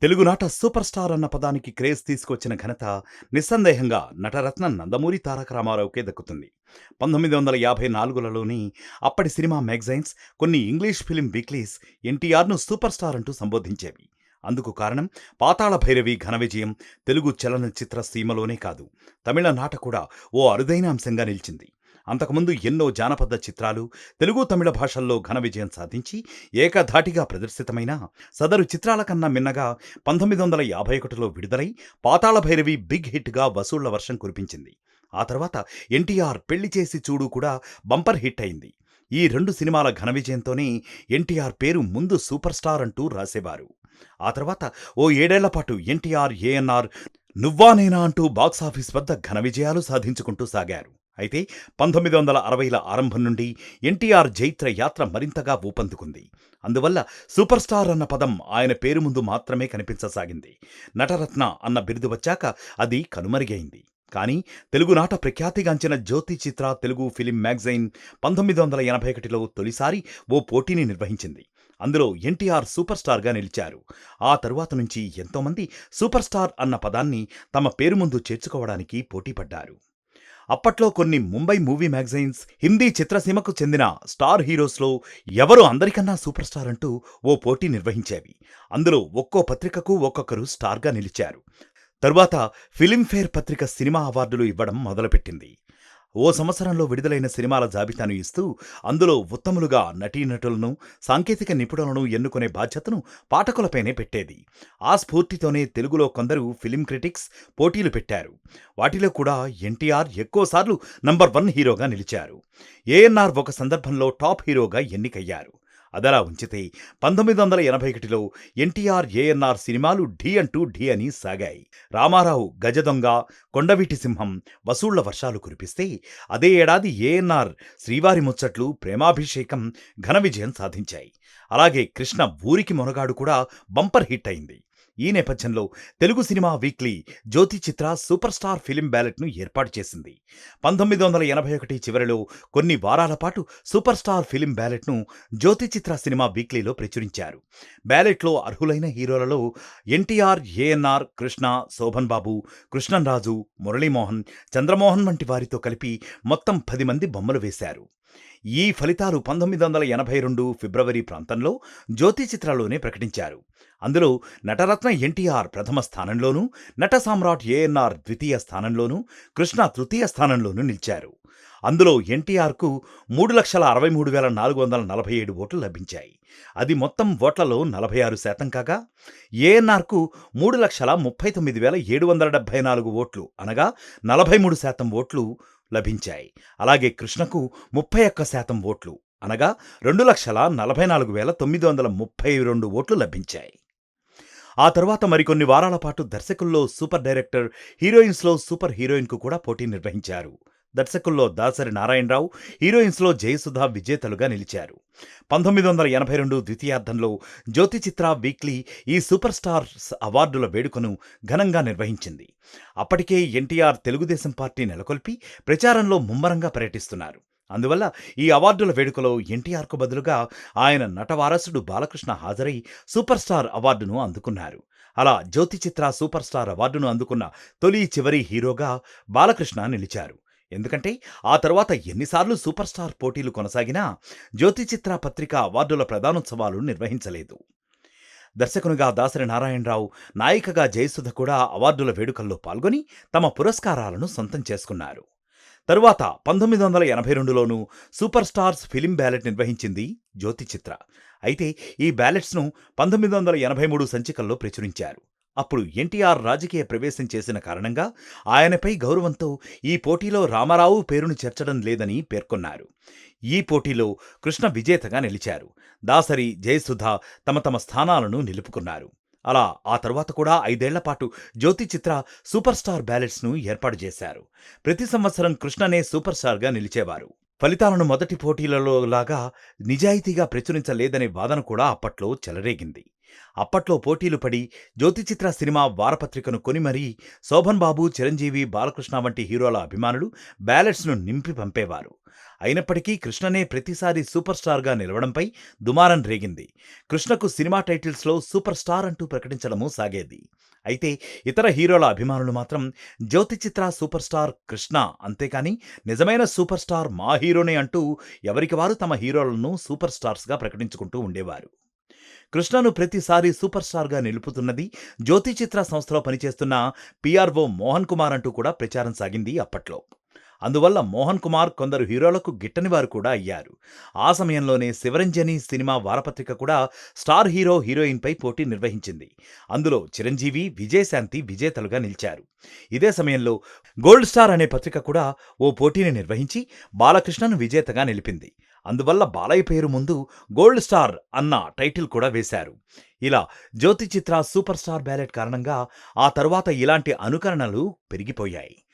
తెలుగునాట super star అన్న పదానికి క్రేజ్ తీసుకొచ్చిన ఘనత నిస్సందేహంగా నటరత్న నందమూరి తారక రామారావుకే దక్కుతుంది. 1954లోని అప్పటి సినిమా మ్యాగజైన్స్, కొన్ని ఇంగ్లీష్ ఫిలిం వీక్లీస్ ఎన్టీఆర్ను సూపర్ స్టార్ అంటూ సంబోధించేవి. అందుకు కారణం పాతాళ భైరవి ఘన విజయం తెలుగు చలనచిత్ర సీమలోనే కాదు, తమిళనాట కూడా ఓ అరుదైన అంశంగా నిలిచింది. అంతకుముందు ఎన్నో జానపద చిత్రాలు తెలుగు తమిళ భాషల్లో ఘన విజయం సాధించి ఏకధాటిగా ప్రదర్శితమైన సదరు చిత్రాల కన్నా మిన్నగా 1951లో విడుదలై పాతాళ భైరవి బిగ్ హిట్గా వసూళ్ల వర్షం కురిపించింది. ఆ తర్వాత ఎన్టీఆర్ పెళ్లి చేసి చూడు కూడా బంపర్ హిట్ అయింది. ఈ రెండు సినిమాల ఘన విజయంతోనే ఎన్టీఆర్ పేరు ముందు సూపర్ స్టార్ అంటూ రాసేవారు. ఆ తర్వాత ఓ 7 ఏళ్ల పాటు ఎన్టీఆర్, ఏఎన్ఆర్ నువ్వా నేనా అంటూ బాక్సాఫీస్ వద్ద ఘన విజయాలు సాధించుకుంటూ సాగారు. అయితే 1960ల ఆరంభం నుండి ఎన్టీఆర్ జైత్ర యాత్ర మరింతగా ఊపందుకుంది. అందువల్ల సూపర్ స్టార్ అన్న పదం ఆయన పేరు ముందు మాత్రమే కనిపించసాగింది. నటరత్న అన్న బిరుదు వచ్చాక అది కనుమరుగైంది. కానీ తెలుగునాట ప్రఖ్యాతిగాంచిన జ్యోతి చిత్ర తెలుగు ఫిలిం మ్యాగజైన్ 1981లో తొలిసారి ఓ పోటీని నిర్వహించింది. అందులో ఎన్టీఆర్ సూపర్ స్టార్గా నిలిచారు. ఆ తరువాత నుంచి ఎంతోమంది సూపర్ స్టార్ అన్న పదాన్ని తమ పేరు ముందు చేర్చుకోవడానికి పోటీపడ్డారు. అప్పట్లో కొన్ని ముంబై మూవీ మ్యాగజైన్స్ హిందీ చిత్రసీమకు చెందిన స్టార్ హీరోస్లో ఎవరు అందరికన్నా సూపర్ స్టార్ అంటూ ఓ పోటీ నిర్వహించేవి. అందులో ఒక్కో పత్రికకు ఒక్కొక్కరు స్టార్గా నిలిచారు. తరువాత ఫిలింఫేర్ పత్రిక సినిమా అవార్డులు ఇవ్వడం మొదలుపెట్టింది. ఓ సంవత్సరంలో విడుదలైన సినిమాల జాబితాను ఇస్తూ అందులో ఉత్తములుగా నటీనటులను, సాంకేతిక నిపుణులను ఎన్నుకునే బాధ్యతను పాఠకులపైనే పెట్టేది. ఆ స్ఫూర్తితోనే తెలుగులో కొందరు ఫిలిం క్రిటిక్స్ పోటీలు పెట్టారు. వాటిలో కూడా ఎన్టీఆర్ ఎక్కువసార్లు నంబర్ 1 హీరోగా నిలిచారు. ఏఎన్ఆర్ ఒక సందర్భంలో టాప్ హీరోగా ఎన్నికయ్యారు. అదలా ఉంచితే 1981లో ఎన్టీఆర్, ఏఎన్ఆర్ సినిమాలు ఢీ అంటూ ఢీ అని సాగాయి. రామారావు గజదొంగ, కొండవీటి సింహం వసూళ్ల వర్షాలు కురిపిస్తే, అదే ఏడాది ఏఎన్ఆర్ శ్రీవారి ముచ్చట్లు, ప్రేమాభిషేకం ఘన విజయం సాధించాయి. అలాగే కృష్ణ ఊరికి మొనగాడు కూడా బంపర్ హిట్ అయింది. ఈ నేపథ్యంలో తెలుగు సినిమా వీక్లీ జ్యోతి చిత్ర సూపర్ స్టార్ ఫిలిం బ్యాలెట్ను ఏర్పాటు చేసింది. 1981 చివరిలో కొన్ని వారాల పాటు సూపర్ స్టార్ ఫిలిం బ్యాలెట్ను జ్యోతి చిత్ర సినిమా వీక్లీలో ప్రచురించారు. బ్యాలెట్లో అర్హులైన హీరోలలో ఎన్టీఆర్, ఏఎన్ఆర్, కృష్ణ, శోభన్ బాబు, కృష్ణంరాజు, మురళీమోహన్, చంద్రమోహన్ వంటి వారితో కలిపి మొత్తం 10 మంది బొమ్మలు వేశారు. ఈ ఫలితాలు 1982 ఫిబ్రవరి ప్రాంతంలో జ్యోతి చిత్రలోనే ప్రకటించారు. అందులో నటరత్న ఎన్టీఆర్ ప్రథమ స్థానంలోనూ, నట సామ్రాట్ ఏఎన్ఆర్ ద్వితీయ స్థానంలోనూ, కృష్ణ తృతీయ స్థానంలోనూ నిలిచారు. అందులో ఎన్టీఆర్కు 3,63,447 ఓట్లు లభించాయి. అది మొత్తం ఓట్లలో 46% కాగా, ఏఎన్ఆర్కు 3,39,774 ఓట్లు అనగా 43% ఓట్లు లభించాయి. అలాగే కృష్ణకు 31% ఓట్లు అనగా 2,44,932 ఓట్లు లభించాయి. ఆ తర్వాత మరికొన్ని వారాల పాటు దర్శకుల్లో సూపర్ డైరెక్టర్, హీరోయిన్స్లో సూపర్ హీరోయిన్కు కూడా పోటీ నిర్వహించారు. దర్శకుల్లో దాసరి నారాయణరావు, హీరోయిన్స్లో జయసుధ విజేతలుగా నిలిచారు. 1982 ద్వితీయార్థంలో జ్యోతి చిత్ర వీక్లీ ఈ సూపర్ స్టార్స్ అవార్డుల వేడుకను ఘనంగా నిర్వహించింది. అప్పటికే ఎన్టీఆర్ తెలుగుదేశం పార్టీ నెలకొల్పి ప్రచారంలో ముమ్మరంగా పర్యటిస్తున్నారు. అందువల్ల ఈ అవార్డుల వేడుకలో ఎన్టీఆర్కు బదులుగా ఆయన నటవారసుడు బాలకృష్ణ హాజరై సూపర్ స్టార్ అవార్డును అందుకున్నారు. అలా జ్యోతి చిత్ర సూపర్ స్టార్ అవార్డును అందుకున్న తొలి చివరి హీరోగా బాలకృష్ణ నిలిచారు. ఎందుకంటే ఆ తర్వాత ఎన్నిసార్లు సూపర్ స్టార్ పోటీలు కొనసాగినా జ్యోతి చిత్ర పత్రిక అవార్డుల ప్రధానోత్సవాలు నిర్వహించలేదు. దర్శకునిగా దాసరి నారాయణరావు, నాయికగా జయసుధ కూడా అవార్డుల వేడుకల్లో పాల్గొని తమ పురస్కారాలను సొంతం చేసుకున్నారు. తరువాత 1982లోనూ సూపర్ స్టార్స్ ఫిలిం బ్యాలెట్ నిర్వహించింది జ్యోతి చిత్ర. అయితే ఈ బ్యాలెట్స్ను 1983 సంచికల్లో ప్రచురించారు. అప్పుడు ఎన్టీఆర్ రాజకీయ ప్రవేశం చేసిన కారణంగా ఆయనపై గౌరవంతో ఈ పోటీలో రామారావు పేరును చేర్చడం లేదని పేర్కొన్నారు. ఈ పోటీలో కృష్ణ విజేతగా నిలిచారు. దాసరి, జయసుధ తమ తమ స్థానాలను నిలుపుకున్నారు. అలా ఆ తర్వాత కూడా 5 ఏళ్ల పాటు జ్యోతి చిత్ర సూపర్ స్టార్ బ్యాలెట్స్ను ఏర్పాటు చేశారు. ప్రతి సంవత్సరం కృష్ణనే సూపర్ స్టార్గా నిలిచేవారు. ఫలితాలను మొదటి పోటీలలో లాగా నిజాయితీగా ప్రచురించలేదనే వాదన కూడా అప్పట్లో చెలరేగింది. అప్పట్లో పోటీలు పడి జ్యోతిచిత్ర సినిమా వారపత్రికను కొని మరీ శోభన్ బాబు, చిరంజీవి, బాలకృష్ణ వంటి హీరోల అభిమానులు బ్యాలెట్స్ను నింపి పంపేవారు. అయినప్పటికీ కృష్ణనే ప్రతిసారి సూపర్ స్టార్గా నిలవడంపై దుమారం రేగింది. కృష్ణకు సినిమా టైటిల్స్లో సూపర్ స్టార్ అంటూ ప్రకటించడమూ సాగేది. అయితే ఇతర హీరోల అభిమానులు మాత్రం జ్యోతిచిత్ర సూపర్ స్టార్ కృష్ణ, అంతేకాని నిజమైన సూపర్ స్టార్ మా హీరోనే అంటూ ఎవరికి వారు తమ హీరోలను సూపర్ స్టార్స్గా ప్రకటించుకుంటూ ఉండేవారు. కృష్ణను ప్రతిసారి సూపర్ స్టార్గా నిలుపుతున్నది జ్యోతిచిత్ర సంస్థలో పనిచేస్తున్న పిఆర్ఓ మోహన్ కుమార్ అంటూ కూడా ప్రచారం సాగింది అప్పట్లో. అందువల్ల మోహన్ కుమార్ కొందరు హీరోలకు గిట్టని వారు కూడా అయ్యారు. ఆ సమయంలోనే శివరంజని సినిమా వారపత్రిక కూడా స్టార్ హీరో, హీరోయిన్పై పోటీ నిర్వహించింది. అందులో చిరంజీవి, విజయశాంతి విజేతలుగా నిలిచారు. ఇదే సమయంలో గోల్డ్ స్టార్ అనే పత్రిక కూడా ఓ పోటీని నిర్వహించి బాలకృష్ణను విజేతగా నిలిపింది. అందువల్ల బాలయ్య పేరు ముందు గోల్డ్ స్టార్ అన్న టైటిల్ కూడా వేశారు. ఇలా జ్యోతిచిత్ర సూపర్ స్టార్ బ్యాలెట్ కారణంగా ఆ తరువాత ఇలాంటి అనుకరణలు పెరిగిపోయాయి.